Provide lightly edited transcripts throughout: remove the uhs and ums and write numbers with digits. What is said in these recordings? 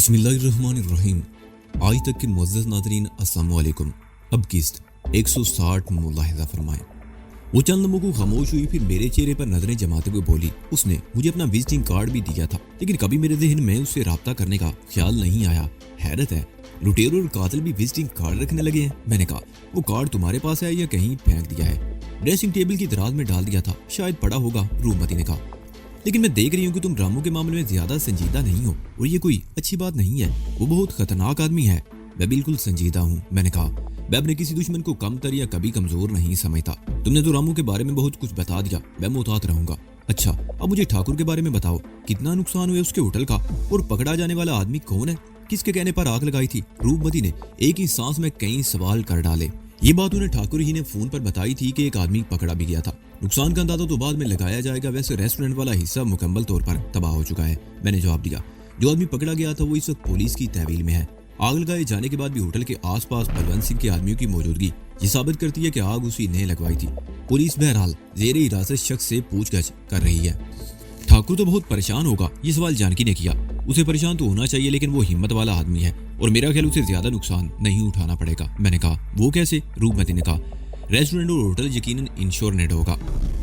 बिस्मिल्लाहिर्रहमानिर्रहीम। आज तक के मुअज़्ज़ज़ नाज़रीन अस्सलाम वालेकुम। अब किस्त 160 मुलाहिज़ा फरमाएं। वो चंद लम्हों को खामोश हुई, फिर मेरे चेहरे पर नजरें जमाते हुए बोली, उसने मुझे अपना विजिटिंग कार्ड भी दिया था, लेकिन कभी मेरे जहन में उससे रब्ता करने का ख्याल नहीं आया। हैरत है, लुटेरों और कातिल भी विजिटिंग कार्ड रखने लगे हैं। मैंने कहा, वो कार्ड तुम्हारे पास है या कहीं फेंक दिया है? ड्रेसिंग टेबल की दराज में डाल दिया था, शायद पड़ा होगा, रूपमती ने कहा। लेकिन मैं देख रही हूँ कि तुम रामू के मामले में ज्यादा संजीदा नहीं हो, और ये कोई अच्छी बात नहीं है। वो बहुत खतरनाक आदमी है। मैं बिल्कुल संजीदा हूँ, मैंने कहा। मैं अपने किसी दुश्मन को कमतर या कभी कमजोर नहीं समझता। तुमने तो रामू के बारे में बहुत कुछ बता दिया, मैं मुहतात रहूंगा। अच्छा, अब मुझे ठाकुर के बारे में बताओ, कितना नुकसान हुआ उसके होटल का, और पकड़ा जाने वाला आदमी कौन है? किसके कहने पर आग लगाई थी? रूपमती ने एक ही सांस में कई सवाल कर डाले। ये बात उन्हें ठाकुर ही ने फोन पर बताई थी कि एक आदमी पकड़ा भी गया था। नुकसान का अंदाजा तो बाद में लगाया जाएगा, वैसे रेस्टोरेंट वाला हिस्सा मुकम्मल तौर पर तबाह हो चुका है, मैंने जवाब दिया। जो आदमी पकड़ा गया था वो इस वक्त पुलिस की तहवील में है। आग लगाए जाने के बाद भी होटल के आसपास बलवंत सिंह के आदमियों की मौजूदगी ये साबित करती है कि आग उसी ने लगवाई थी। पुलिस बहरहाल जेर हिरासत शख्स से पूछताछ कर रही है। ठाकुर तो बहुत परेशान होगा, ये सवाल जानकी ने किया। उसे परेशान तो होना चाहिए, लेकिन वो हिम्मत वाला आदमी है और मेरा ख्याल उसे ज्यादा नुकसान नहीं उठाना पड़ेगा, मैंने कहा। वो कैसे? रूपमती ने कहा, रेस्टोरेंट और होटल यकीनन इंश्योरेंट होगा।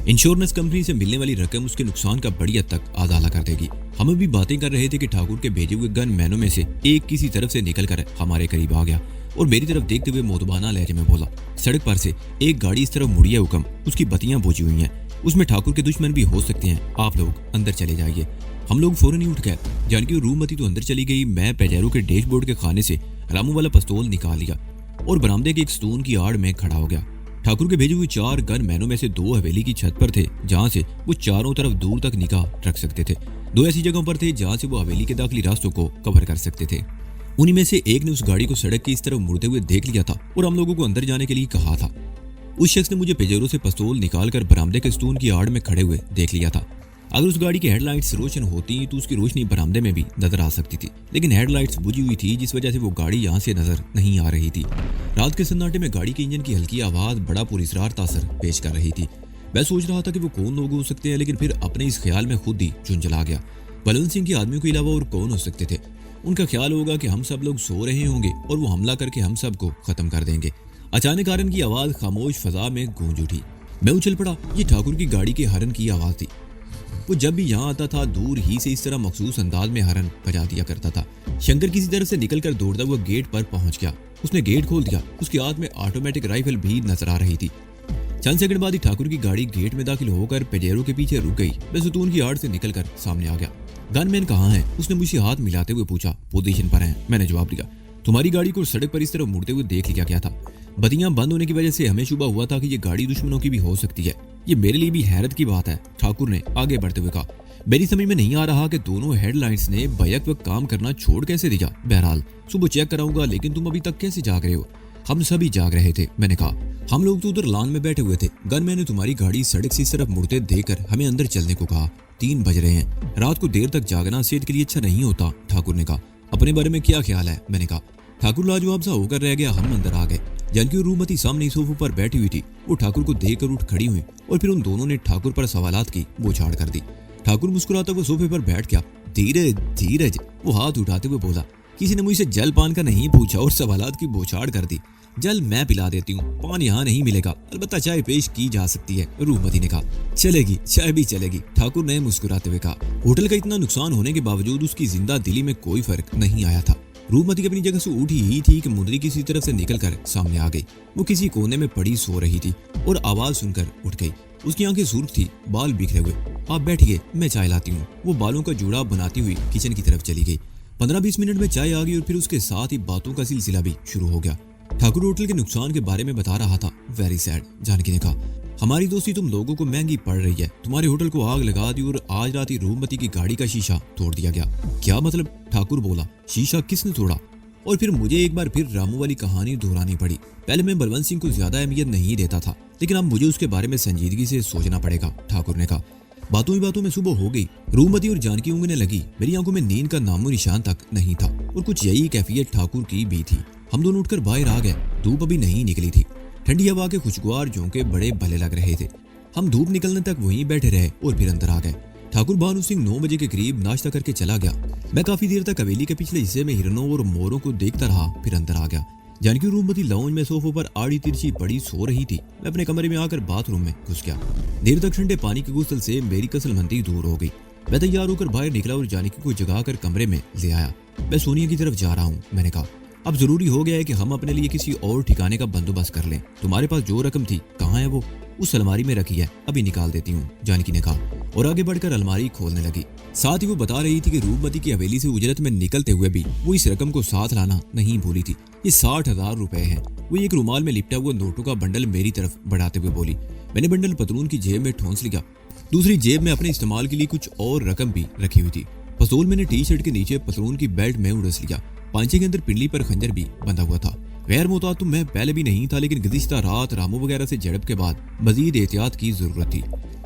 इंश्योरेंस कंपनी से मिलने वाली रकम उसके नुकसान का बड़ी हद तक आदाला कर देगी। हम अभी बातें कर रहे थे कि ठाकुर के भेजे हुए गन मैनों में से एक किसी तरफ से निकलकर हमारे करीब आ गया और मेरी तरफ देखते हुए मोतबाना लहजे में बोला, सड़क पर से एक गाड़ी इस तरफ मुड़ी है हुक्म, उसकी बत्तियां बुझी हुई हैं, उसमें ठाकुर के दुश्मन भी हो सकते हैं, आप लोग अंदर चले जाइए। हम लोग फौरन ही उठ गए। जानकी रूपमती तो अंदर चली गई। मैं पेजेरो के डैशबोर्ड के खाने से रामू वाला पिस्तौल निकाल लिया और बरामदे के एक स्टोन की आड़ में खड़ा हो गया। ठाकुर के भेजे हुए 4 गन मैनों में से 2 हवेली की छत पर थे, जहां से वो चारों तरफ दूर तक निगाह रख सकते थे। 2 ऐसी जगहों पर थे जहां से वो हवेली के दाखिली रास्तों को कवर कर सकते थे। उन्हीं में से एक ने उस गाड़ी को सड़क की इस तरफ मुड़ते हुए देख लिया था और हम लोगों को अंदर जाने के लिए कहा था। उस शख्स ने मुझे पेजेरो से पिस्तौल निकालकर बरामदे के स्टोन की आड़ में खड़े हुए देख लिया था। अगर उस गाड़ी की हेडलाइट्स रोशन होती तो उसकी रोशनी बरामदे में भी नजर आ सकती थी, लेकिन हेडलाइट्स बुझी हुई थी, जिस वजह से वो गाड़ी यहाँ से नजर नहीं आ रही थी। रात के सन्नाटे में गाड़ी के इंजन की हल्की आवाज बड़ा पुरस्रार तासर पेश कर रही थी। मैं सोच रहा था कि वो कौन लोग हो सकते हैं, लेकिन फिर अपने इस ख्याल में खुद ही चुंझला गया। बलवंत सिंह के आदमियों के अलावा और कौन हो सकते थे? उनका ख्याल होगा कि हम सब लोग सो रहे होंगे और वो हमला करके हम सबको खत्म कर देंगे। अचानक हॉर्न की आवाज खामोश फजा में गूंज उठी। मैं उछल पड़ा। ये ठाकुर की गाड़ी के हॉर्न की आवाज थी। वो जब भी यहाँ आता था दूर ही से इस तरह मखसूस अंदाज में हॉर्न बजा दिया करता था। शंकर किसी तरफ से निकलकर दौड़ता हुआ गेट पर पहुंच गया। उसने गेट खोल दिया। उसके हाथ में ऑटोमेटिक राइफल भी नजर आ रही थी। चंद सेकंड बाद ही ठाकुर की गाड़ी गेट में दाखिल होकर पेजेरो के पीछे रुक गई। मैं सुतून की आड़ से निकलकर सामने आ गया। गनमैन कहाँ है? उसने मुझे हाथ मिलाते हुए पूछा। पोजीशन पर है, मैंने जवाब दिया। तुम्हारी गाड़ी को सड़क पर इस तरह मुड़ते हुए देख लिया गया था। बत्तियां बंद होने की वजह से हमें शुबा हुआ था कि ये गाड़ी दुश्मनों की भी हो सकती है। ये मेरे लिए भी हैरत की बात है, ठाकुर ने आगे बढ़ते हुए कहा। मेरी समझ में नहीं आ रहा कि दोनों हेडलाइंस ने बैक वक्त काम करना छोड़ कैसे दिया। बहरहाल सुबह चेक कराऊंगा, लेकिन तुम अभी तक कैसे जाग रहे हो? हम सभी जाग रहे थे, मैंने कहा। हम लोग तो उधर लॉन में बैठे हुए थे। गनमैन ने तुम्हारी गाड़ी सड़क से इस तरफ मुड़ते देखकर हमें अंदर चलने को कहा। 3 बज रहे हैं। रात को देर तक जागना सेहत के लिए अच्छा नहीं होता, ठाकुर ने कहा। अपने बारे में क्या ख्याल है? मैंने कहा। ठाकुर लाजवाब सा होकर रह गया। हम अंदर आ गए। जानकी और रूपमती सामने सोफे पर बैठी हुई थी। वो ठाकुर को देखकर उठ खड़ी हुई और फिर उन दोनों ने ठाकुर पर सवालात की बौछार कर दी। ठाकुर मुस्कुराता हुआ सोफे पर बैठ गया। धीरज धीरज, वो हाथ उठाते हुए बोला। किसी ने मुझसे जल पान का नहीं पूछा और सवालात की बौछार कर दी। जल मैं पिला देती हूँ, पान यहाँ नहीं मिलेगा, अलबत्ता चाय पेश की जा सकती है, रूपमती ने कहा। चलेगी, चाय भी चलेगी, ठाकुर ने मुस्कुराते हुए कहा। होटल का इतना नुकसान होने के बावजूद उसकी जिंदा दिली में कोई फर्क नहीं आया था। रूपमती अपनी जगह से उठी ही थी कि मुंदरी किसी तरफ से निकलकर सामने आ गई। वो किसी कोने में पड़ी सो रही थी और आवाज सुनकर उठ गई। उसकी आंखें सुर्ख थी, बाल बिखरे हुए। आप बैठिए, मैं चाय लाती हूँ। वो बालों का जुड़ा बनाती हुई किचन की तरफ चली गई। 15-20 मिनट में चाय आ गई और फिर उसके साथ ही बातों का सिलसिला भी शुरू हो गया। ठाकुर होटल के नुकसान के बारे में बता रहा था। वेरी सैड, जानकी ने कहा। हमारी दोस्ती तुम लोगों को महंगी पड़ रही है। तुम्हारे होटल को आग लगा दी और आज रात ही रूपमती की गाड़ी का शीशा तोड़ दिया गया। क्या मतलब? ठाकुर बोला। शीशा किसने तोड़ा? और फिर मुझे एक बार फिर रामू वाली कहानी दोहरानी पड़ी। पहले मैं बलवंत सिंह को ज्यादा अहमियत नहीं देता था, लेकिन अब मुझे उसके बारे में संजीदगी से सोचना पड़ेगा, ठाकुर ने कहा। बातों ही बातों में सुबह हो गई। रूपमती और जानकी ऊँगने लगी। मेरी आंखों में नींद का नामो निशान तक नहीं था और कुछ यही कैफियत ठाकुर की भी थी। हम दोनों उठकर बाहर आ गए। धूप अभी नहीं निकली थी। ठंडी हवा के खुशगवार झोंके बड़े भले लग रहे थे। हम धूप निकलने तक वहीं बैठे रहे और फिर अंदर आ गए। ठाकुर भानु सिंह 9 बजे के करीब नाश्ता करके चला गया। मैं काफी देर तक हवेली के पिछले हिस्से में हिरणों और मोरों को देखता रहा, फिर अंदर आ गया। जानकी रूममती लाउंज में सोफों पर आड़ी तिरछी पड़ी सो रही थी। मैं अपने कमरे में आकर बाथरूम में घुस गया। देर तक ठंडे पानी के गुस्ल से मेरी कसलमंदी दूर हो गई। मैं तैयार होकर बाहर निकला और जानकी को जगाकर कमरे में ले आया। मैं सोनिया की तरफ जा रहा हूँ, मैंने कहा। अब जरूरी हो गया है कि हम अपने लिए किसी और ठिकाने का बंदोबस्त कर लें। तुम्हारे पास जो रकम थी कहाँ है वो? उस अलमारी में रखी है, अभी निकाल देती हूँ, जानकी ने कहा और आगे बढ़कर अलमारी खोलने लगी। साथ ही वो बता रही थी कि रूपमती की हवेली से उजरत में निकलते हुए भी वो इस रकम को साथ लाना नहीं भूली थी। ये 60,000 रुपए हैं। वो एक रुमाल में लिपटा हुआ नोटों का बंडल मेरी तरफ बढ़ाते हुए बोली। मैंने बंडल पतलून की जेब में ठोंस लिया। दूसरी जेब में अपने इस्तेमाल के लिए कुछ और रकम भी रखी हुई थी। पस्तौल मैंने टी शर्ट के नीचे पतलून की बेल्ट में उड़स लिया। पांचे के अंदर पिंडली पर खंजर भी बंधा हुआ था। गैर मोहतात तो मैं पहले भी नहीं था, लेकिन गुज़िश्ता रात रामू वगैरह से झड़प के बाद मजीद एहतियात की जरूरत थी।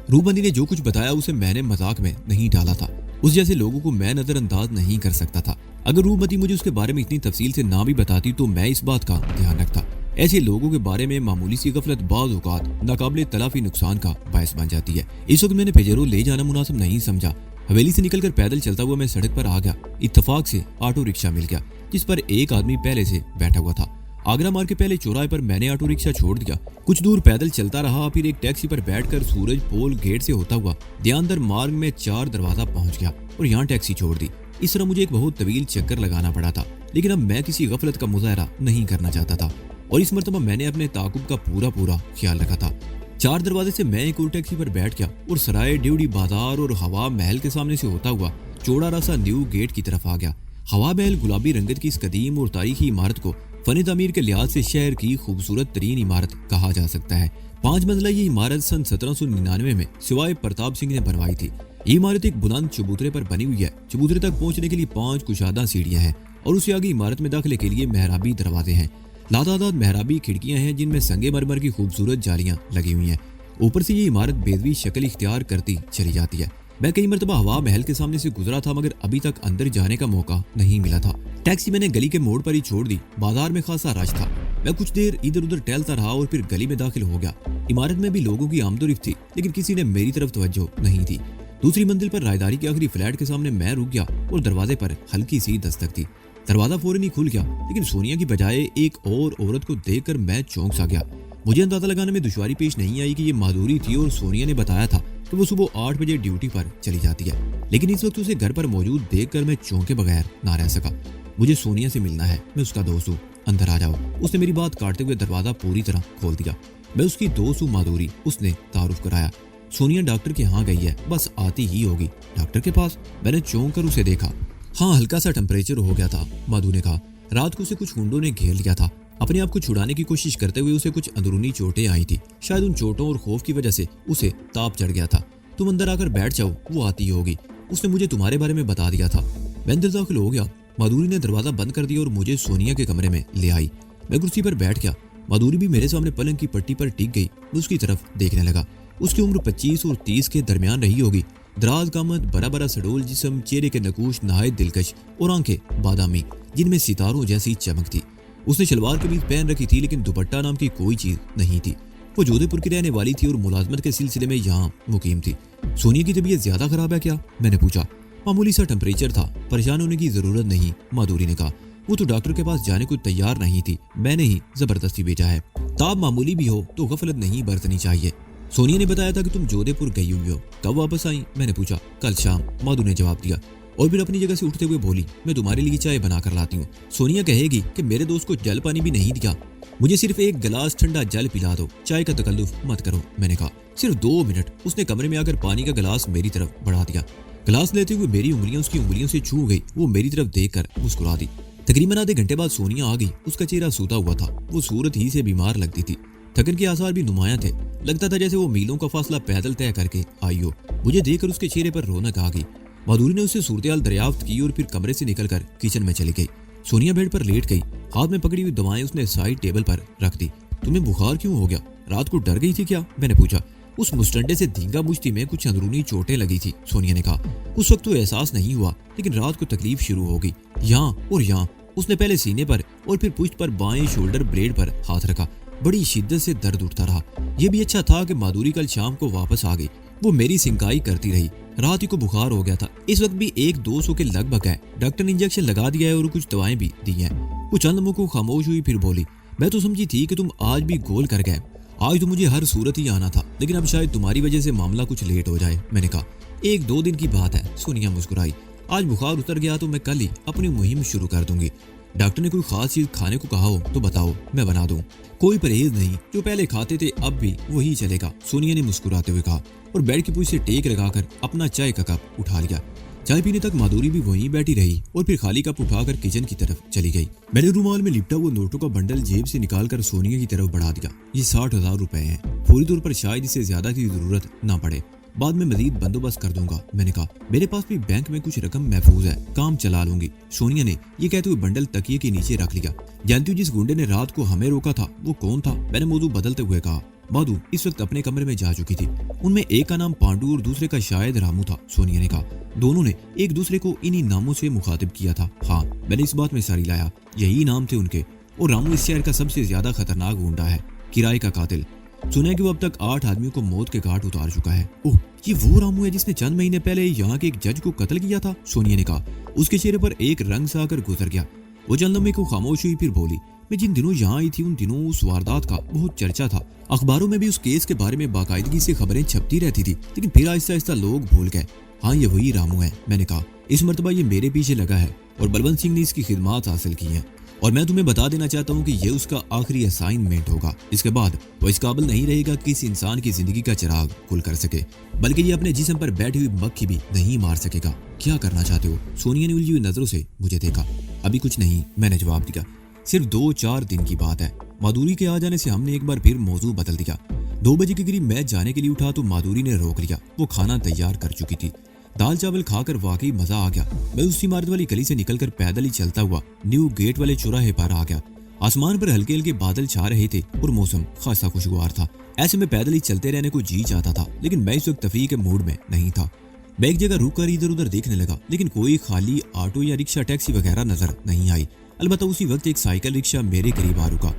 रूपमती ने जो कुछ बताया उसे मैंने मजाक में नहीं डाला था। उस जैसे लोगों को मैं नजरअंदाज नहीं कर सकता था। अगर रूपमती मुझे उसके बारे में इतनी तफसील से ना भी बताती तो मैं इस बात का ध्यान रखता। ऐसे लोगों के बारे में मामूली सी गफलत बाज़ औक़ात नाकाबिले तलाफी नुकसान का बायस बन जाती है। इस वक्त मैंने पेजेरो ले जाना मुनासिब नहीं समझा। हवेली से निकलकर पैदल चलता हुआ मैं सड़क पर आ गया। इत्तफाक से ऑटो रिक्शा मिल गया जिस पर एक आदमी पहले से बैठा हुआ था। आगरा मार्ग के पहले चौराहे पर मैंने ऑटो रिक्शा छोड़ दिया। कुछ दूर पैदल चलता रहा, फिर एक टैक्सी पर बैठकर सूरज पोल गेट से होता हुआ ध्यानदर मार्ग में 4 दरवाजा पहुंच गया और यहाँ टैक्सी छोड़ दी। इस तरह मुझे एक बहुत तवील चक्कर लगाना पड़ा था, लेकिन अब मैं किसी गफलत का मुजाहरा नहीं करना चाहता था और इस मरतबा मैंने अपने ताकुब का पूरा ख्याल रखा था। 4 दरवाजे से मैं एक और टैक्सी पर बैठ गया और सराय ड्यूडी बाजार और हवा महल के सामने से होता हुआ चौड़ा रास्ता न्यू गेट की तरफ आ गया। हवा महल गुलाबी रंगत की इस कदीम और तारीखी इमारत को फन तामीर के लिहाज से शहर की खूबसूरत तरीन इमारत कहा जा सकता है। 5 मंजिला ये इमारत सन 1799 में सिवाय प्रताप सिंह ने बनवाई थी। ये इमारत एक बुलंद चबूतरे पर बनी हुई है। चबूतरे तक पहुंचने के लिए 5 कुशादा सीढ़ियां हैं और उससे आगे इमारत में दाखिले के लिए मेहराबी दरवाजे हैं। लातादाद मेहराबी खिड़कियां हैं जिनमें संगे मरमर की खूबसूरत जालियां लगी हुई हैं। ऊपर से ये इमारत बेदवी शक्ल इख्तियार करती चली जाती है। मैं कई मरतबा हवा महल के सामने से गुजरा था, मगर अभी तक अंदर जाने का मौका नहीं मिला था। टैक्सी मैंने गली के मोड़ पर ही छोड़ दी। बाजार में खासा रश था। मैं कुछ देर इधर उधर टहलता रहा और फिर गली में दाखिल हो गया। इमारत में भी लोगों की आमदोरफ्त थी, लेकिन किसी ने मेरी तरफ तवज्जो नहीं थी। दूसरी मंजिल पर रायदारी के आखिरी फ्लैट के सामने मैं रुक गया और दरवाजे पर हल्की सी दस्तक थी। दरवाजा फौरन ही खुल गया, लेकिन सोनिया की बजाय एक और औरत को देखकर मैं चौंक सा गया। मुझे अंदाजा लगाने में दुश्वारी पेश नहीं आई कि ये माधुरी थी और सोनिया ने बताया था कि वो सुबह 8 बजे ड्यूटी पर चली जाती है, लेकिन इस वक्त उसे घर पर मौजूद देखकर मैं चौंके बगैर ना रह सका। मुझे सोनिया से मिलना है, मैं उसका दोस्त हूँ, अंदर आ जाओ। उसने मेरी बात काटते हुए दरवाजा पूरी तरह खोल दिया। मैं उसकी दोस्त हूँ माधुरी, उसने तारुफ कराया। सोनिया डॉक्टर के यहाँ गई है, बस आती ही होगी। डॉक्टर के पास? मैंने चौंक कर उसे देखा। हाँ, हल्का सा टेम्परेचर हो गया था, माधु ने कहा। रात को उसे कुछ हुंडों ने घेर लिया था। अपने आप को छुड़ाने की कोशिश करते हुए उसे कुछ अंदरूनी चोटें आई थी। शायद उन चोटों और खौफ की वजह से उसे ताप चढ़ गया था। तुम अंदर आकर बैठ जाओ, वो आती होगी। उसने मुझे तुम्हारे बारे में बता दिया था। मैं अंदर दाखिल हो गया। माधुरी ने दरवाजा बंद कर दिया और मुझे सोनिया के कमरे में ले आई। मैं कुर्सी पर बैठ गया। माधुरी भी मेरे सामने पलंग की पट्टी पर टिक गई। मैं उसकी तरफ देखने लगा। उसकी उम्र 25 और 30 के दरमियान रही होगी। दराज कामत, बड़ा बड़ा सडोल जिस्म, चेहरे के नकूश नहायत दिलकश और आंखें बादामी जिनमें सितारों जैसी चमक थी। उसने शलवार कमीज पहन रखी थी, लेकिन दुपट्टा नाम की कोई चीज नहीं थी। वो जोधपुर की रहने वाली थी और मुलाजमत के सिलसिले में यहाँ मुकीम थी। सोनिया की तबीयत ज्यादा खराब है क्या? मैंने पूछा। मामूली सा टेम्परेचर था, परेशान होने की जरूरत नहीं, माधुरी ने कहा। वो तो डॉक्टर के पास जाने को तैयार नहीं थी, मैंने ही जबरदस्ती भेजा है। ताप मामूली भी हो तो गफलत नहीं बरतनी चाहिए। सोनिया ने बताया था कि तुम जोधपुर गई हुई हो। कब वापस आई? मैंने पूछा। कल शाम, माधु ने जवाब दिया और फिर अपनी जगह से उठते हुए बोली, मैं तुम्हारे लिए चाय बना कर लाती हूँ। सोनिया कहेगी कि मेरे दोस्त को जल पानी भी नहीं दिया, मुझे सिर्फ एक गिलास ठंडा जल पिला दो, चाय का तकल्लुफ मत करो। मैंने कहा। सिर्फ 2 मिनट। उसने कमरे में आकर पानी का गिलास मेरी तरफ बढ़ा दिया। गिलास लेते हुए मेरी उंगलियां उसकी उंगलियों से छू गई। वो मेरी तरफ देखकर मुस्कुरा दी। तकरीबन आधे घंटे बाद सोनिया आ गई। उसका चेहरा सूता हुआ था। वो सूरत ही से बीमार लगती थी। थकन के आसार भी नुमाया थे। लगता था जैसे वो मीलों का फासला पैदल तय करके आई हो। मुझे देखकर उसके चेहरे पर रौनक आ गई। माधुरी ने उससे सूरत-ए-हाल दरियाफ्त की और फिर कमरे से निकलकर किचन में चली गई। सोनिया बेड पर लेट गई। हाथ में पकड़ी हुई दवाएं उसने साइड टेबल पर रख दी। तुम्हें बुखार क्यों हो गया? रात को डर गई थी क्या? मैंने पूछा। उस मुस्टंडे से धींगा मुश्ती में कुछ अंदरूनी चोटें लगी थी, सोनिया ने कहा। उस वक्त तो एहसास नहीं हुआ, लेकिन रात को तकलीफ शुरू हो गई। यहाँ और यहाँ। उसने पहले सीने पर और फिर पुश्त पर बाएं शोल्डर ब्लेड पर हाथ रखा। बड़ी शिद्दत से दर्द उठता रहा। यह भी अच्छा था कि माधुरी कल शाम को वापस आ गई। वो मेरी सिंकाई करती रही। रात ही को बुखार हो गया था। इस वक्त भी 1-200 के लगभग है। डॉक्टर ने इंजेक्शन लगा दिया है और कुछ दवाएं भी दी हैं। वो चंद मुको खामोश हुई, फिर बोली, मैं तो समझी थी कि तुम आज भी गोल कर गए। आज तो मुझे हर सूरत ही आना था, लेकिन अब शायद तुम्हारी वजह से मामला कुछ लेट हो जाए। मैंने कहा, 1-2 दिन की बात है। सोनिया मुस्कुराई। आज बुखार उतर गया तो मैं कल ही अपनी मुहिम शुरू कर दूंगी। डॉक्टर ने कोई खास चीज खाने को कहा हो तो बताओ, मैं बना दूं। कोई परहेज नहीं, जो पहले खाते थे अब भी वही चलेगा, सोनिया ने मुस्कुराते हुए कहा और बेड की पूछ से टेक लगाकर अपना चाय का कप उठा लिया। चाय पीने तक माधुरी भी वहीं बैठी रही और फिर खाली कप उठाकर किचन की तरफ चली गई। मैंने रुमाल में लिपटा हुआ नोटों का बंडल जेब से निकालकर सोनिया की तरफ बढ़ा दिया। ये 60,000 रुपए हैं। फौरी तौर पर शायद इसे ज्यादा की जरूरत ना पड़े, बाद में मजीद बंदोबस्त कर दूंगा। मैंने कहा, मेरे पास भी बैंक में कुछ रकम महफूज है, काम चला लूंगी। सोनिया ने ये कहते हुए बंडल तकिए के नीचे रख लिया। जानती हूँ जिस गुंडे ने रात को हमें रोका था वो कौन था? मैंने मौजू बदलते हुए कहा। माधु इस वक्त अपने कमरे में जा चुकी थी। उनमें एक का नाम पांडु और दूसरे का शायद रामू था। सोनिया ने कहा, दोनों ने एक दूसरे को इन्हीं नामों से मुखातिब किया था। हाँ, मैंने इस बात में सर हिलाया, यही नाम थे उनके। और रामू इस शहर का सबसे ज्यादा खतरनाक गुंडा है, किराए का कातिल। सुना है कि वो अब तक 8 आदमियों को मौत के घाट उतार चुका है। ओह, ये वो रामू है जिसने चंद महीने पहले यहाँ के एक जज को कत्ल किया था? सोनिया ने कहा। उसके चेहरे पर एक रंग सा आकर गुजर गया। वो चंद लम्हे को खामोश हुई, फिर बोली, मैं जिन दिनों यहाँ आई थी उन दिनों उस वारदात का बहुत चर्चा था। अखबारों में भी उस केस के बारे में बाकायदगी से खबरें छपती रहती थी, लेकिन फिर आहिस्ता आहिस्ता लोग भूल गए। हाँ, ये वही रामू है। मैंने कहा, इस मर्तबा ये मेरे पीछे लगा है और बलवंत सिंह ने इसकी खिदमत हासिल की है और मैं तुम्हें बता देना चाहता हूँ कि ये उसका आखिरी असाइनमेंट होगा। इसके बाद वो इस काबिल नहीं रहेगा कि इस इंसान की जिंदगी का चिराग खुल कर सके, बल्कि ये अपने जिस्म पर बैठी हुई मक्खी भी नहीं मार सकेगा। क्या करना चाहते हो? सोनिया ने उलझी हुई नजरों से मुझे देखा। अभी कुछ नहीं, मैंने जवाब दिया। सिर्फ 2-4 दिन की बात है। माधुरी के आ जाने से हमने एक बार फिर मौजू बदल दिया। 2 बजे के करीब मैं जाने के लिए उठा तो माधुरी ने रोक लिया। वो खाना तैयार कर चुकी थी। दाल चावल खाकर वाकई मजा आ गया। मैं उस इमारत वाली गली से निकलकर पैदल ही चलता हुआ न्यू गेट वाले चौराहे पर आ गया। आसमान पर हल्के हल्के बादल छा रहे थे और मौसम खासा खुशगवार था। ऐसे में पैदल ही चलते रहने को जी चाहता था, लेकिन मैं इस वक्त तफरीह के मूड में नहीं था। मैं एक जगह रुक कर इधर उधर देखने लगा, लेकिन कोई खाली ऑटो या रिक्शा टैक्सी वगैरह नजर नहीं आई। अलबत्ता उसी वक्त एक साइकिल रिक्शा मेरे करीब आ रुका।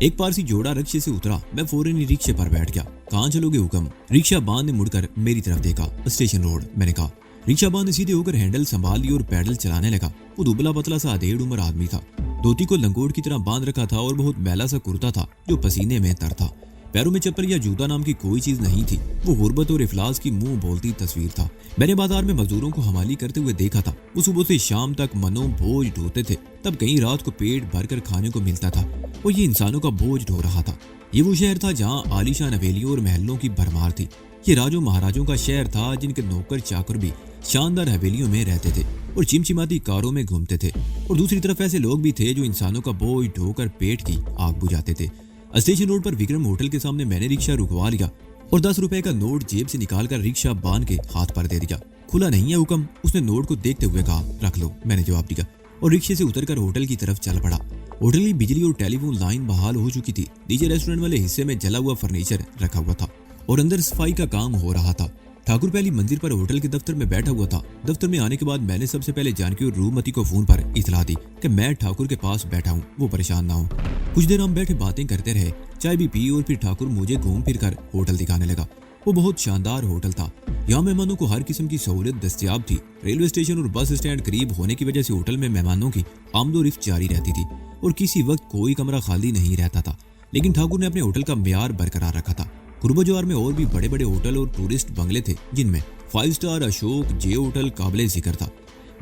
एक पारसी जोड़ा रिक्शे से उतरा। मैं फौरन ही रिक्शे पर बैठ गया। कहाँ चलोगे हुक्म? रिक्शा बांध ने मुड़कर मेरी तरफ देखा। स्टेशन रोड, मैंने कहा। रिक्शा बांध ने सीधे होकर हैंडल संभाल ली और पैडल चलाने लगा। वो दुबला पतला सा 1.5 उम्र आदमी था। धोती को लंगोट की तरह बांध रखा था और बहुत मैला सा कुर्ता था जो पसीने में तर था। पैरों में चप्पल या जूता नाम की कोई चीज नहीं थी। वो गुर्बत और इफलास की मुंह बोलती तस्वीर था। मैंने बाजार में मजदूरों को हमाली करते हुए देखा था। वो सुबह से शाम तक मनो बोझ ढोते थे, तब कहीं रात को पेट भरकर खाने को मिलता था और ये इंसानों का बोझ ढो रहा था। ये वो शहर था जहाँ आलीशान हवेलियों और महलों की भरमार थी। ये राजों महाराजों का शहर था जिनके नौकर चाकर भी शानदार हवेलियों में रहते थे और चिमचिमाती कारों में घूमते थे। और दूसरी तरफ ऐसे लोग भी थे जो इंसानों का बोझ ढोकर पेट की आग बुझाते थे। स्टेशन रोड पर विक्रम होटल के सामने मैंने रिक्शा रुकवा लिया और 10 रुपए का नोट जेब से निकालकर रिक्शा बांध के हाथ पर दे दिया। खुला नहीं है हुक्म? उसने नोट को देखते हुए कहा। रख लो, मैंने जवाब दिया और रिक्शे से उतरकर होटल की तरफ चल पड़ा। होटल की बिजली और टेलीफोन लाइन बहाल हो चुकी थी। नीचे रेस्टोरेंट वाले हिस्से में जला हुआ फर्नीचर रखा हुआ था और अंदर सफाई का काम हो रहा था। ठाकुर पहली मंजिल पर होटल के दफ्तर में बैठा हुआ था। दफ्तर में आने के बाद मैंने सबसे पहले जानकी और रूपमती को फोन पर इतला दी कि मैं ठाकुर के पास बैठा हूँ, वो परेशान ना हो। कुछ देर हम बैठे बातें करते रहे, चाय भी पी और फिर ठाकुर मुझे घूम फिर कर होटल दिखाने लगा। वो बहुत शानदार होटल था। यहाँ मेहमानों को हर किस्म की सहूलियत दस्तयाब थी। रेलवे स्टेशन और बस स्टैंड करीब होने की वजह से होटल में मेहमानों की आमदोरफ्त जारी रहती थी और किसी वक्त कोई कमरा खाली नहीं रहता था। लेकिन ठाकुर ने अपने होटल का म्यार बरकरार रखा था। कुर्बाजवार में और भी बड़े बड़े होटल और टूरिस्ट बंगले थे जिनमें 5 स्टार अशोक जे होटल काबिले जिक्र था।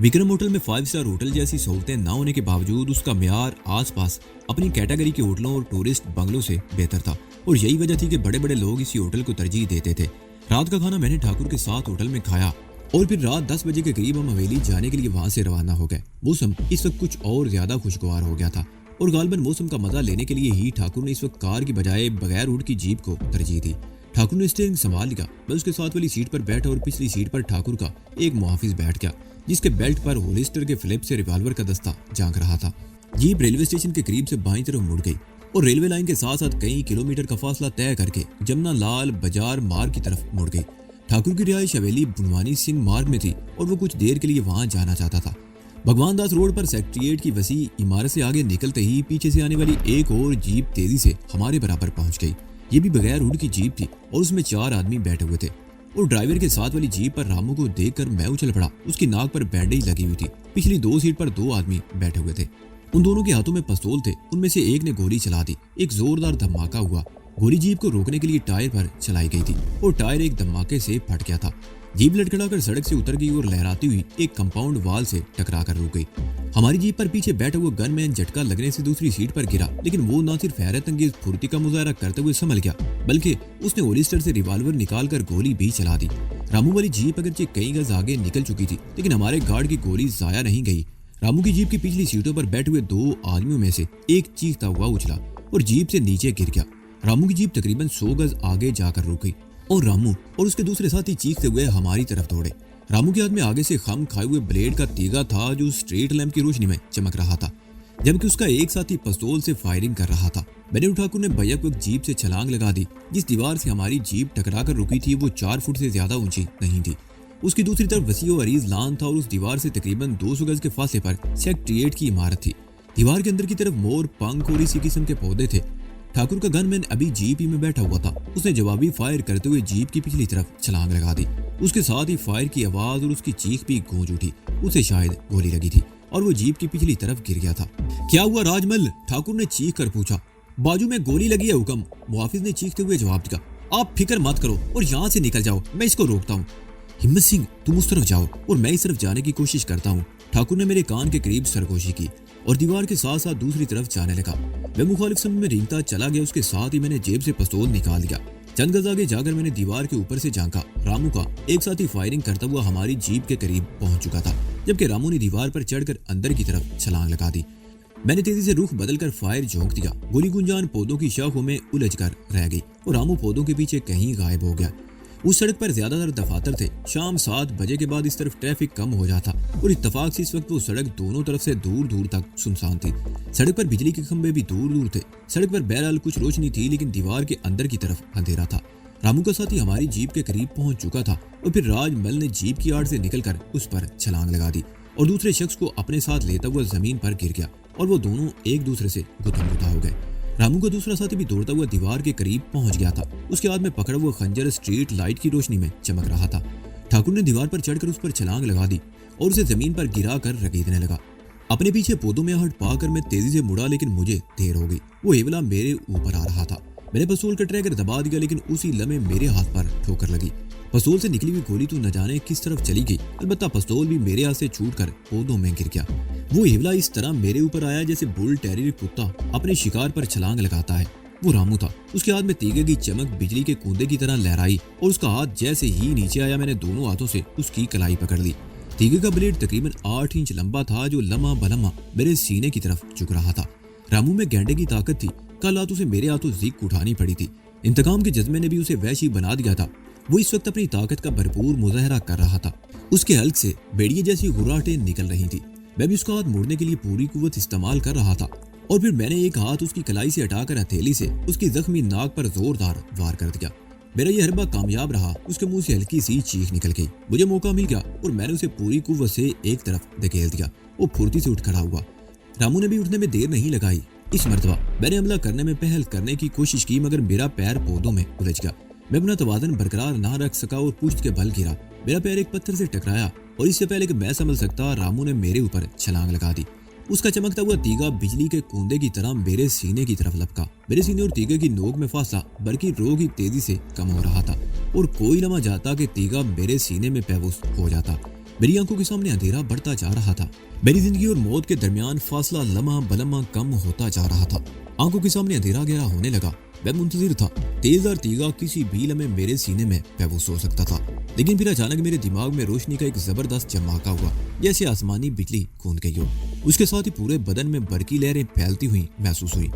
विक्रम होटल में 5 स्टार होटल जैसी सहूलतें न होने के बावजूद उसका म्यार आसपास अपनी कैटेगरी के होटलों और टूरिस्ट बंगलों से बेहतर था और यही वजह थी कि बड़े बड़े लोग इसी होटल को तरजीह देते थे। रात का खाना मैंने ठाकुर के साथ होटल में खाया और फिर रात 10 बजे के करीब हम हवेली जाने के लिए वहां से रवाना हो गए। मौसम इस वक्त कुछ और ज्यादा खुशगवार हो गया था और गालबन मौसम का मजा लेने के लिए ही ठाकुर ने इस वक्त कार की बजाय बगैर हुड की जीप को तरजीह दी। ठाकुर ने स्टीयरिंग संभाल लिया। मैं उसके साथ वाली सीट पर बैठा और पिछली सीट पर ठाकुर का एक मुहाफिज बैठ गया जिसके बेल्ट पर होलिस्टर के फ्लिप से रिवॉल्वर का दस्ता झांक रहा था। जीप रेलवे स्टेशन के करीब से बाईं तरफ मुड़ गई और रेलवे लाइन के साथ साथ कई किलोमीटर का फासला तय करके जमुना लाल बाजार मार्ग की तरफ मुड़ गई। ठाकुर की रिहाइश हवेली बुनवानी सिंह मार्ग में थी और वो कुछ देर के लिए वहां जाना चाहता था। भगवान दास रोड पर सेक्रेटेरिएट की वसी इमारत से आगे निकलते ही पीछे से आने वाली एक और जीप तेजी से हमारे बराबर पहुंच गई। ये भी बगैर हुड की जीप थी और उसमें 4 आदमी बैठे हुए थे। और ड्राइवर के साथ वाली जीप पर रामू को देखकर मैं उछल पड़ा। उसकी नाक पर बैंडेज लगी हुई थी। पिछली 2 सीट पर 2 आदमी बैठे हुए थे। उन दोनों के हाथों में पिस्तौल थे। उनमें से एक ने गोली चला दी। एक जोरदार धमाका हुआ। गोली जीप को रोकने के लिए टायर पर चलाई गई थी और टायर एक धमाके से फट गया था। जीप लटखड़ाकर सड़क से उतर गई और लहराती हुई एक कंपाउंड वाल से टकराकर रुक गई। हमारी जीप पर पीछे बैठा हुआ गनमैन झटका लगने से दूसरी सीट पर गिरा, लेकिन वो न सिर्फ हैरत अंगेज फुर्ती का मुजाहरा करते हुए संभल गया, बल्कि उसने होलिस्टर से रिवॉल्वर निकालकर गोली भी चला दी। रामू वाली जीप अगरचे कई गज आगे निकल चुकी थी, लेकिन हमारे गार्ड की गोली जाया नहीं गई। रामू की जीप की पिछली सीटों पर बैठे हुए 2 आदमियों में से एक चीखता हुआ उछला और जीप से नीचे गिर गया। रामू की जीप तकरीबन 100 गज आगे जाकर रुक गई और रामू और उसके दूसरे साथी चीखते हुए हमारी तरफ दौड़े। रामू के हाथ में आगे से खम खाए हुए ब्लेड का तीगा था जो स्ट्रीट लैंप की रोशनी में चमक रहा था, जबकि उसका एक साथी पिस्तौल से फायरिंग कर रहा था। बेनू ठाकुर ने भैया को जीप से छलांग लगा दी। जिस दीवार से हमारी जीप टकरा कर रुकी थी वो 4 फुट से ज्यादा ऊंची नहीं थी। उसकी दूसरी तरफ वसी और अरीज लान था और उस दीवार से तकरीबन 200 गज के फासले पर सेक्रेटेरिएट की इमारत थी। दीवार के अंदर की तरफ मोर, पंख और इसी किस्म के पौधे थे। ठाकुर का गनमैन अभी जीप ही में बैठा हुआ था। उसने जवाबी फायर करते हुए जीप की पिछली तरफ छलांग लगा दी। उसके साथ ही फायर की आवाज और उसकी चीख भी गूंज उठी। उसे शायद गोली लगी थी और वो जीप की पिछली तरफ गिर गया था। क्या हुआ राजमल? ठाकुर ने चीख कर पूछा। बाजू में गोली लगी है हुक्म, मुहाफिज ने चीखते हुए जवाब दिया। आप फिक्र मत करो और यहाँ से निकल जाओ, मैं इसको रोकता हूँ। हिम्मत सिंह, तुम उस तरफ जाओ और मैं इस तरफ जाने की कोशिश करता हूँ। ठाकुर ने मेरे कान के करीब सरगोशी की और दीवार के साथ साथ दूसरी तरफ जाने लगा। मैं मुखालिफ समय में रेंगता चला गया। उसके साथ ही मैंने जेब से पिस्तौल निकाल दिया। चंद गज आगे जाकर मैंने दीवार के ऊपर से झांका। रामू का एक साथी फायरिंग करता हुआ हमारी जीप के करीब पहुंच चुका था, जबकि रामू ने दीवार पर चढ़कर अंदर की तरफ छलांग लगा दी। मैंने तेजी से रुख बदलकर फायर झोंक दिया। गोली गुंजान पौधों की शाखों में उलझ कर रह गई और रामू पौधों के पीछे कहीं गायब हो गया। उस सड़क पर ज्यादातर दफातर थे। शाम 7 बजे के बाद इस तरफ ट्रैफिक कम हो जाता और इत्तफाक से इस वक्त वो सड़क दोनों तरफ से दूर दूर तक सुनसान थी। सड़क पर बिजली के खंभे भी दूर दूर थे। सड़क पर बहरहाल कुछ रोशनी थी, लेकिन दीवार के अंदर की तरफ अंधेरा था। रामू का साथी हमारी जीप के करीब पहुंच चुका था और फिर राजमल ने जीप की आड़ से निकलकर उस पर छलांग लगा दी और दूसरे शख्स को अपने साथ लेता हुआ जमीन पर गिर गया और वो दोनों एक दूसरे से गुथम-गुथा हो गए। रामू का दूसरा साथी भी दौड़ता हुआ दीवार के करीब पहुंच गया था। उसके हाथ में पकड़ा हुआ खंजर स्ट्रीट लाइट की रोशनी में चमक रहा था। ठाकुर ने दीवार पर चढ़कर उस पर छलांग लगा दी और उसे जमीन पर गिरा कर रगीदने लगा। अपने पीछे पौधों में आहट पाकर मैं तेजी से मुड़ा, लेकिन मुझे देर हो गई। वो हेवला मेरे ऊपर आ रहा था। मैंने पिस्तौल का ट्रैगर दबा दिया, लेकिन उसी लम्हे मेरे हाथ पर ठोकर लगी। पिस्तौल से निकली हुई गोली तो न जाने किस तरफ चली गई, अलबत्ता पिस्तौल भी मेरे हाथ से छूटकर पौधों में गिर गया। वो हेवला इस तरह मेरे ऊपर आया जैसे बुल टेरियर कुत्ता अपने शिकार पर छलांग लगाता है। वो रामू था। उसके हाथ में तीगे की चमक बिजली के कूदे की तरह लहराई और उसका हाथ जैसे ही नीचे आया मैंने दोनों हाथों से उसकी कलाई पकड़ ली। तीगे का ब्लेड तकरीबन 8 इंच लंबा था जो लम्हा बलम्हा मेरे सीने की तरफ झुक रहा था। रामू में गैंडे की ताकत थी। कल रात उसे मेरे हाथों जिक उठानी पड़ी थी। इंतकाम के जज्बे ने भी उसे वैशी बना दिया था। वो इस वक्त अपनी ताकत का भरपूर मुजाहरा कर रहा था। उसके हल्क से बेड़िए जैसी गुर्राटें निकल रही थी। मैं भी उसका हाथ मोड़ने के लिए पूरी कुव्वत इस्तेमाल कर रहा था और फिर मैंने एक हाथ उसकी कलाई से हटाकर हथेली से उसकी जख्मी नाक पर जोरदार वार कर दिया। मेरा यह हरबा कामयाब रहा। उसके मुंह से हल्की सी चीख निकल गई। मुझे मौका मिल गया और मैंने उसे पूरी कुव्वत से एक तरफ धकेल दिया। वो फुर्ती से उठ खड़ा हुआ। रामू ने भी उठने में देर नहीं लगाई। इस मर्तबा मैंने हमला करने में पहल करने की कोशिश की, मगर मेरा पैर पौधों में उलझ गया। मैं अपना तवाज़ुन बरकरार ना रख सका और पुश्त के बल गिरा। मेरा पैर एक पत्थर से टकराया और इससे पहले कि मैं समझ सकता रामू ने मेरे ऊपर छलांग लगा दी। उसका चमकता हुआ तीगा बिजली के कूंदे की तरह मेरे सीने की तरफ लपका। मेरे सीने और तीगे की नोक में फासला बल्कि रोग ही तेजी से कम हो रहा था और कोई लम्हा जाता कि तीगा मेरे सीने में पैवुस हो जाता। मेरी आंखों के सामने अंधेरा बढ़ता जा रहा था। मेरी जिंदगी और मौत के दरमियान फासला लम्हा बलम्हा कम होता जा रहा था। आंखों के सामने अंधेरा गहरा होने लगा। मैं मुंतजिर था। तेजदार तीगा किसी भी लम्हे मेरे सीने में पैवुस हो सकता था, लेकिन फिर अचानक मेरे दिमाग में रोशनी का एक जबरदस्त चमकावा हुआ, जैसे आसमानी बिजली कूद गई हो। उसके साथ ही पूरे बदन में बरकी लहरें फैलती हुई महसूस हुई।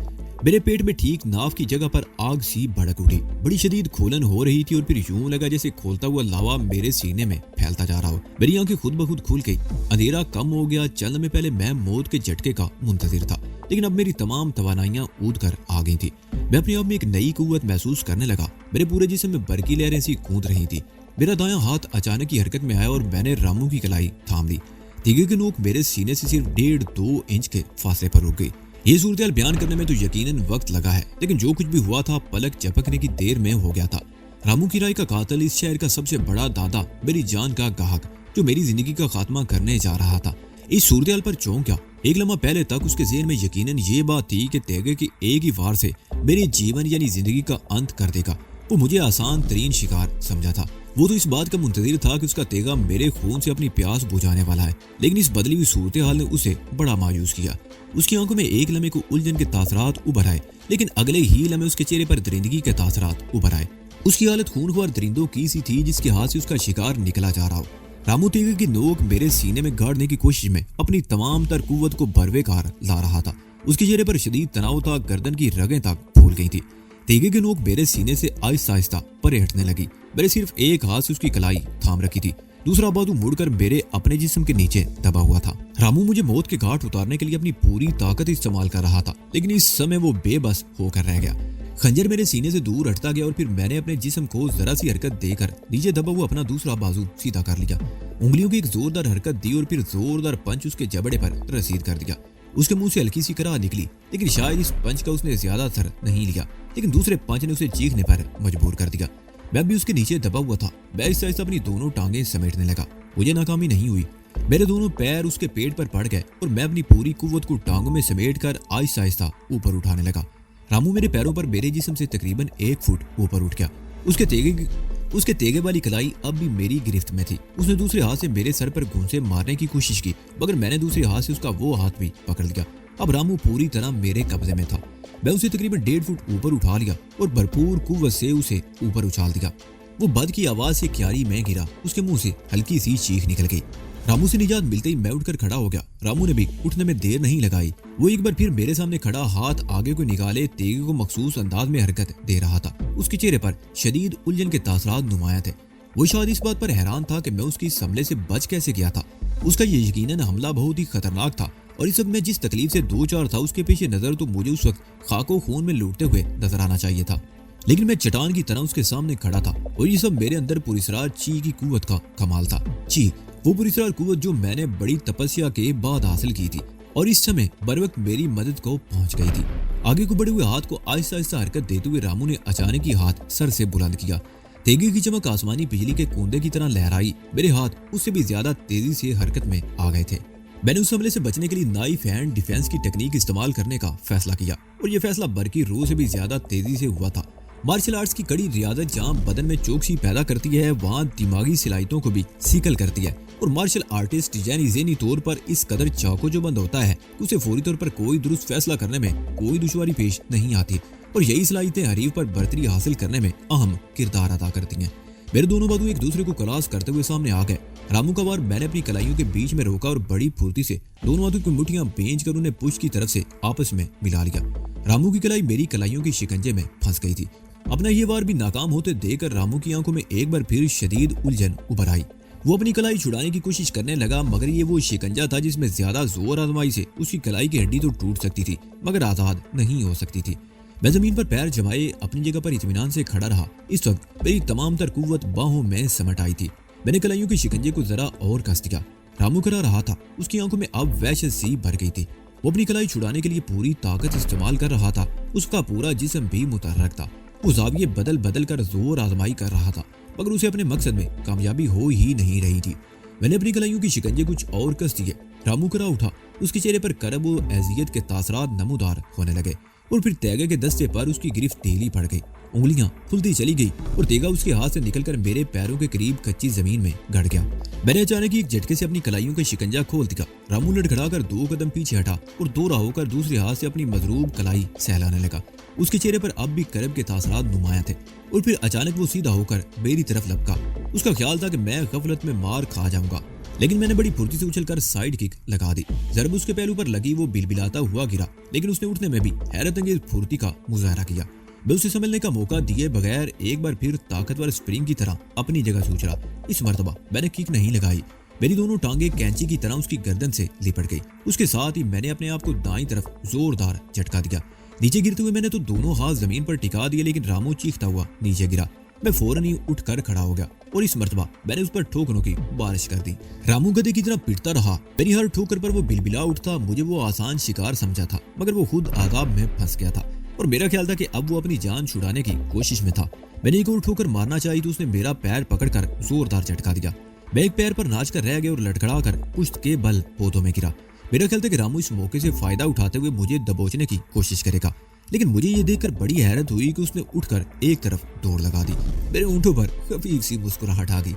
मेरे पेट में ठीक नाव की जगह पर आग सी भड़क उठी। बड़ी शदीद खोलन हो रही थी और फिर यूं लगा जैसे खोलता हुआ लावा मेरे सीने में फैलता जा रहा हो। मेरी आंखें खुद ब खुद खुल गई। अंधेरा कम हो गया। चंद में पहले मैं मौत के झटके का मुंतजिर था, लेकिन अब मेरी तमाम तवानाइयां ऊद कर आ गई थी। मैं अपने आप में एक नई कुव्वत महसूस करने लगा। मेरे पूरे जिस्म में बरकी लहरें सी कूद रही थी। मेरा दायां हाथ अचानक ही हरकत में आया और मैंने रामू की कलाई थाम ली। तीगे की नोक मेरे सीने से सिर्फ 1.5-2 इंच के फासले पर रुक गई। ये सूरत बयान करने में तो यकीनन वक्त लगा है, लेकिन जो कुछ भी हुआ था पलक झपकने की देर में हो गया था। रामू किराए का कातिल, इस शहर का सबसे बड़ा दादा, मेरी जान का गाहक, जो मेरी जिंदगी का खात्मा करने जा रहा था। इस सूरत पर चौंक गया। एक लम्हा पहले तक उसके ज़हन में यकीनन ये बात थी कि तेगे की एक ही वार से मेरे जीवन यानी जिंदगी का अंत कर देगा। वो मुझे आसान तरीन शिकार समझा था। वो तो इस बात का मुंतजिर था कि उसका तेगा मेरे खून से अपनी प्यास बुझाने वाला है, लेकिन इस बदली हुई सूरत हाल ने उसे बड़ा मायूस किया। उसकी आंखों में एक लम्हे को उलझन के तासरात उभर आए, लेकिन अगले ही लम्हे उसके चेहरे पर दरिंदगी के तासरात उभर आए। उसकी हालत खूनख्वार दरिंदों की सी थी जिसके हाथ से उसका शिकार निकला जा रहा हो। रामू तेगे की नोक मेरे सीने में गाड़ने की कोशिश में अपनी तमाम तर कुव्वत को बरवेकार ला रहा था। उसके चेहरे पर शदीद तनाव था, गर्दन की रगें तक फूल गई थी। तेगे की नोक मेरे सीने से आहिस्ता आहिस्ता परे हटने लगी। मैंने सिर्फ एक हाथ से उसकी कलाई थाम रखी थी, दूसरा बाजू मुड़कर मेरे अपने जिस्म के नीचे दबा हुआ था। रामू मुझे मौत के घाट उतारने के लिए अपनी पूरी ताकत इस्तेमाल कर रहा था, लेकिन इस समय वो बेबस होकर रह गया। खंजर मेरे सीने से दूर हटता गया और फिर मैंने अपने जिस्म को जरा सी हरकत देकर नीचे दबा हुआ अपना दूसरा बाजू सीधा कर लिया। उंगलियों की एक जोरदार हरकत दी और फिर जोरदार पंच उसके जबड़े पर रसीद कर दिया। उसके मुंह से हल्की सी कराह निकली, लेकिन शायद इस पंच का उसने ज्यादा असर नहीं लिया, लेकिन दूसरे पंच ने उसे चीखने पर मजबूर कर दिया। मैं भी उसके नीचे दबा हुआ था। मैं आहिस्ता आहिस्ता अपनी दोनों टांगें समेटने लगा। मुझे नाकामी नहीं हुई। मेरे दोनों पैर उसके पेट पर पड़ गए और मैं अपनी पूरी कुव्वत को टांगों में समेट कर आहिस्ता आहिस्ता ऊपर उठाने लगा। रामू मेरे पैरों पर मेरे जिस्म से तकरीबन 1 फुट ऊपर उठ गया। उसके तेगे वाली कलाई अब भी मेरी गिरफ्त में थी। उसने दूसरे हाथ से मेरे सर पर घूंसे मारने की कोशिश की, मगर मैंने दूसरे हाथ से उसका वो हाथ भी पकड़ लिया। अब रामू पूरी तरह मेरे कब्जे में था। मैं उसे तकरीबन 1.5 फुट ऊपर उठा लिया और भरपूर कुव्वत से उसे ऊपर उछाल दिया। वो बद की आवाज से क्यारी में गिरा। उसके मुंह से हल्की सी चीख निकल गई। रामू से निजात मिलते ही मैं उठकर खड़ा हो गया। रामू ने भी उठने में देर नहीं लगाई। वो एक बार फिर मेरे सामने खड़ा हाथ आगे को निकाले तेगे को मखसूस अंदाज में हरकत दे रहा था। उसके चेहरे पर शदीद उलझन के तासरात नुमाया थे। वो शायद इस बात पर हैरान था कि मैं उसकी इस हमले से बच कैसे गया था। उसका ये यकीनन हमला बहुत ही खतरनाक था और इस वक्त मैं जिस तकलीफ से दो चार था उसके पीछे नजर तो मुझे उस वक्त खाको खून में लूटते हुए नजर आना चाहिए था, लेकिन मैं चट्टान की तरह उसके सामने खड़ा था और ये सब मेरे अंदर पुरस्रार ची की कुव्वत का कमाल था। ची, वो पुरस्रार कुव्वत जो मैंने बड़ी तपस्या के बाद हासिल की थी और इस समय बर वक्त मेरी मदद को पहुंच गई थी। आगे को बढ़े हुए हाथ को आहिस्ता आहिस्ता हरकत देते हुए रामू ने अचानक ही हाथ सर से बुलंद किया। तेगे की चमक आसमानी बिजली के कूंदे की तरह लहराई। मेरे हाथ उससे भी ज्यादा तेजी से हरकत में आ गए थे। मैंने उस हमले से बचने के लिए नाइफ हैंड डिफेंस की टेक्निक इस्तेमाल करने का फैसला किया और यह फैसला बरकी रूह से भी ज्यादा तेजी से हुआ था। मार्शल आर्ट्स की कड़ी रियादत जहां बदन में चौकसी पैदा करती है, वहां दिमागी सलाहियतों को भी सीकल करती है और मार्शल आर्टिस्ट यानी ज़हनी तौर पर इस कदर चाको जो बंद होता है उसे फौरी तौर पर कोई दुरुस्त फैसला करने में कोई दुश्वारी पेश नहीं आती और यही सलाहियतें हरीफ पर बर्तरी हासिल करने में अहम किरदार अदा करती हैं। मेरे दोनों बाजू एक दूसरे को क्रॉस करते हुए सामने आ गए। रामू का वार मैंने अपनी कलाइयों के बीच में रोका और बड़ी फुर्ती से दोनों हाथों की मुट्ठियां भेज कर उन्हें पुश की तरफ से आपस में मिला लिया। रामू की कलाई मेरी कलाइयों की शिकंजे में फंस गई थी। अपना ये वार भी नाकाम होते देखकर रामू की आंखों में एक बार फिर शदीद उलझन उभर आई। वो अपनी कलाई छुड़ाने की कोशिश करने लगा, मगर ये वो शिकंजा था जिसमें ज्यादा जोर आजमाई से उसकी कलाई की हड्डी तो टूट सकती थी मगर आजाद नहीं हो सकती थी। मैं जमीन पर पैर जमाए अपनी जगह पर इत्मीनान से खड़ा रहा। इस वक्त मेरी तमाम तर कुव्वत बाहों में समट आई थी। मैंने कलाइयों के शिकंजे को जरा और कस दिया। रामू करा रहा था। उसकी आंखों में अब वहशत सी भर गई थी। वो अपनी कलाई छुड़ाने के लिए पूरी ताकत इस्तेमाल कर रहा था। उसका पूरा जिस्म भी मुतहर्रक था। वो जाविये बदल बदल कर जोर आजमाई कर रहा था, मगर उसे अपने मकसद में कामयाबी हो ही नहीं रही थी। मैंने अपनी कलाइयों की शिकंजे कुछ और कस दिए। रामू करा उठा। उसके चेहरे पर करब व एजियत के तासरात नमूदार होने लगे और फिर तेगे के दस्ते पर उसकी गिरफ्त ढीली पड़ गई। उंगलियां खुलती चली गई और तेगा उसके हाथ से निकलकर मेरे पैरों के करीब कच्ची जमीन में गड़ गया। मैंने अचानक ही एक झटके से अपनी कलाइयों का शिकंजा खोल दिया। रामू लड़खड़ाकर 2 कदम पीछे हटा और दोहरा होकर दूसरे हाथ से अपनी मजरूब कलाई सहलाने लगा। उसके चेहरे पर अब भी करब के तासरात नुमाया थे और फिर अचानक वो सीधा होकर मेरी तरफ लपका। उसका ख्याल था कि मैं गफलत में मार खा जाऊंगा, लेकिन मैंने बड़ी फुर्ती से उछलकर साइड किक लगा दी। जरब उसके पहलू पर लगी, वो बिलबिलाता हुआ गिरा, लेकिन उसने उठने में भी हैरत अंगेज फुर्ती का मुजाहरा किया। मैं उसे संभलने का मौका दिए बगैर एक बार फिर ताकतवर स्प्रिंग की तरह अपनी जगह से उछला। इस मर्तबा मैंने किक नहीं लगाई। मेरी दोनों टांगे कैंची की तरह उसकी गर्दन से लिपट गई। उसके साथ ही मैंने अपने आप को दाईं तरफ जोरदार झटका दिया। नीचे गिरते हुए मैंने तो दोनों हाथ जमीन पर टिका दिए, लेकिन रामू चीखता हुआ नीचे गिरा। मैं फौरन ही उठकर खड़ा हो गया और इस मर्तबा मैंने उस पर ठोकरों की बारिश कर दी। रामू गधे की तरह पिटता रहा। मेरी हर ठोकर पर वो बिलबिला उठता। मुझे वो आसान शिकार समझा था, मगर वो खुद आदाब में फंस गया था। और मेरा ख्याल था कि अब वो अपनी जान छुड़ाने की कोशिश में था। मैंने एक और ठोकर मारना चाही तो उसने मेरा पैर पकड़कर जोरदार झटका दिया। मैं एक पैर पर नाच कर रह गया और लड़खड़ा कर पुश्त के बल पौधों में गिरा। मेरा ख्याल था कि रामू इस मौके से फायदा उठाते हुए मुझे दबोचने की कोशिश करेगा, लेकिन मुझे ये देखकर बड़ी हैरत हुई कि उसने उठकर एक तरफ दौड़ लगा दी। मेरे होंठों पर खफीफ सी मुस्कुराहट आ गई।